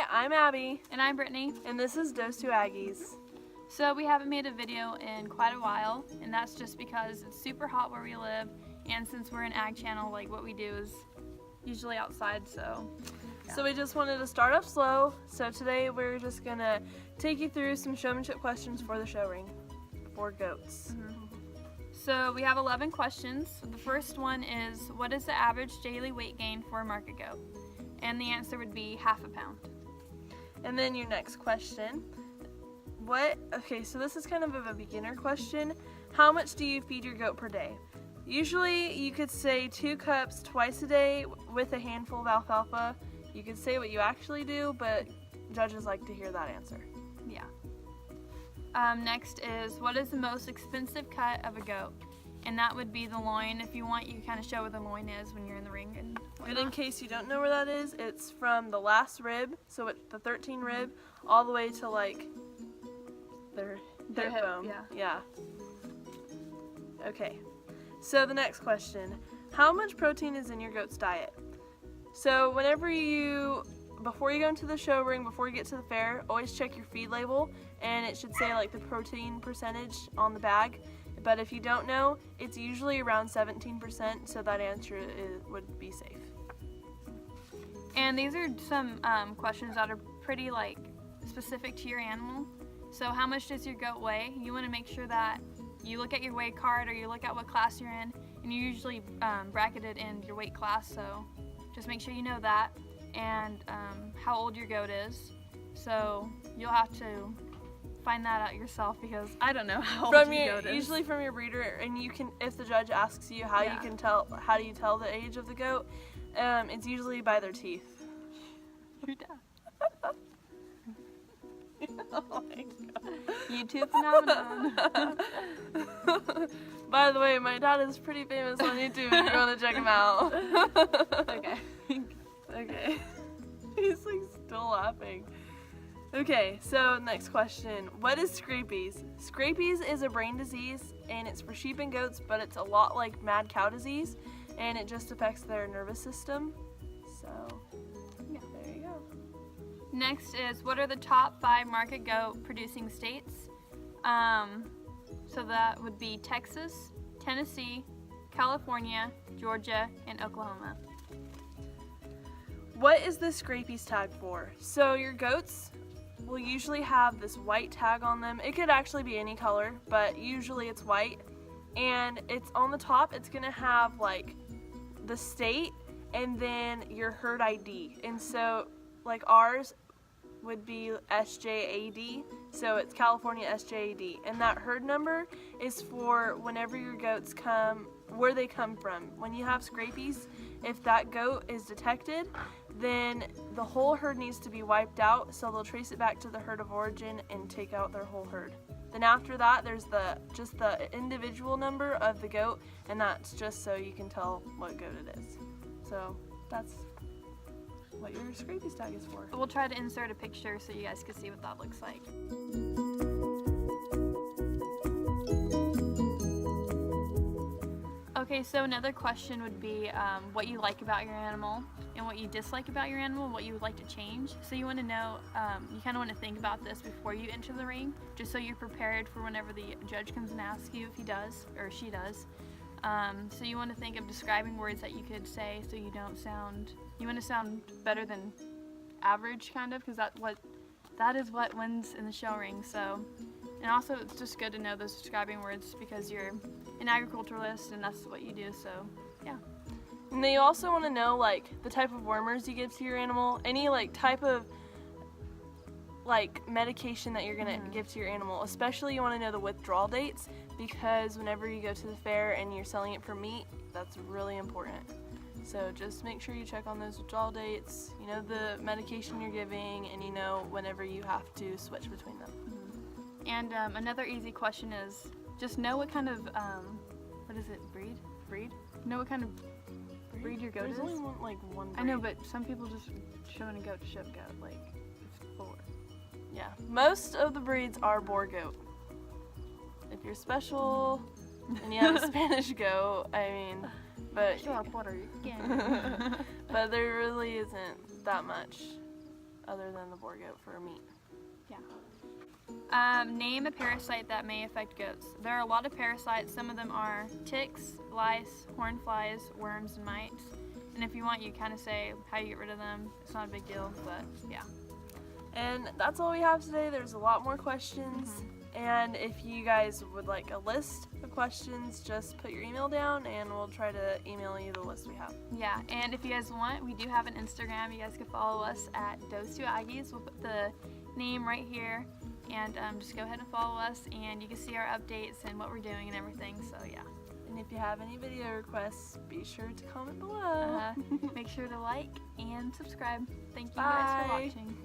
I'm Abbey. And I'm Brittany. And this is Does2aggies. So we haven't made a video in quite a while, and that's just because it's super hot where we live, and since we're an ag channel, like what we do is usually outside, so. So we just wanted to start off slow, so today we're just gonna take you through some showmanship questions for the show ring for goats. So we have 11 questions. So the first one is, what is the average daily weight gain for a market goat? And the answer would be half a pound. And then your next question, okay, so this is kind of a beginner question. How much do you feed your goat per day? Usually you could say 2 cups twice a day with a handful of alfalfa. You could say what you actually do, but judges like to hear that answer. Yeah. Next is, what is the most expensive cut of a goat? And that would be the loin. If you want, you can kind of show what the loin is when you're in the ring. And in case you don't know where that is, it's from the last rib, so it's the 13 rib, all the way to like their hip bone. Yeah. Okay. So the next question, how much protein is in your goat's diet? So before you go into the show ring, before you get to the fair, always check your feed label, and it should say like the protein percentage on the bag. But if you don't know, it's usually around 17%, so that answer would be safe. And these are some questions that are pretty like specific to your animal. So how much does your goat weigh? You want to make sure that you look at your weight card or you look at what class you're in, and you're usually bracketed in your weight class, so just make sure you know that, and how old your goat is. So you'll have to find that out yourself, because I don't know how old your goat is. Usually from your breeder, and you can, if the judge asks you how do you tell the age of the goat, it's usually by their teeth. Your dad. Oh my God. YouTube phenomenon. By the way, my dad is pretty famous on YouTube if you want to check him out. Okay. He's like still laughing. Okay, so next question. What is scabies? Scabies is a brain disease, and it's for sheep and goats, but it's a lot like mad cow disease, and it just affects their nervous system. So, yeah, there you go. Next is, what are the top 5 market goat producing states? So that would be Texas, Tennessee, California, Georgia, and Oklahoma. What is the scabies tag for? So your goats will usually have this white tag on them. It could actually be any color, but usually it's white. And it's on the top, it's gonna have like the state and then your herd ID. And so like ours would be SJAD, so it's California SJAD. And that herd number is for whenever your goats come, where they come from. When you have scabies, if that goat is detected, then the whole herd needs to be wiped out, so they'll trace it back to the herd of origin and take out their whole herd. Then after that, there's just the individual number of the goat, and that's just so you can tell what goat it is. So that's what your scabies tag is for. We'll try to insert a picture so you guys can see what that looks like. Okay, so another question would be what you like about your animal and what you dislike about your animal, what you would like to change. So you want to know, you kind of want to think about this before you enter the ring, just so you're prepared for whenever the judge comes and asks you if he does or she does. So you want to think of describing words that you could say so you want to sound better than average, kind of, because that is what wins in the show ring. So, and also it's just good to know those describing words because you're an agriculturalist and that's what you do, so yeah. And then you also want to know like the type of wormers you give to your animal, any like type of like medication that you're gonna give to your animal. Especially you want to know the withdrawal dates, because whenever you go to the fair and you're selling it for meat, that's really important. So just make sure you check on those withdrawal dates, you know the medication you're giving, and you know whenever you have to switch between them. And another easy question is, just know what kind of, what is it, breed? Know what kind of breed your goat is? There's only one breed. I know, but some people just showing a goat to show a goat, like, it's boar. Yeah, most of the breeds are boar goat. If you're special and you have a Spanish goat, I mean, but Puerto Rican. but there really isn't that much other than the boar goat for meat. Yeah. Name a parasite that may affect goats. There are a lot of parasites. Some of them are ticks, lice, horn flies, worms, and mites. And if you want, you kind of say how you get rid of them. It's not a big deal, but yeah. And that's all we have today. There's a lot more questions. And if you guys would like a list of questions, just put your email down and we'll try to email you the list we have. Yeah, and if you guys want, we do have an Instagram. You guys can follow us at Does2aggies. We'll put the name right here, and just go ahead and follow us, and you can see our updates and what we're doing and everything. So yeah. And if you have any video requests, be sure to comment below. Make sure to like and subscribe. Thank you guys for Bye. watching.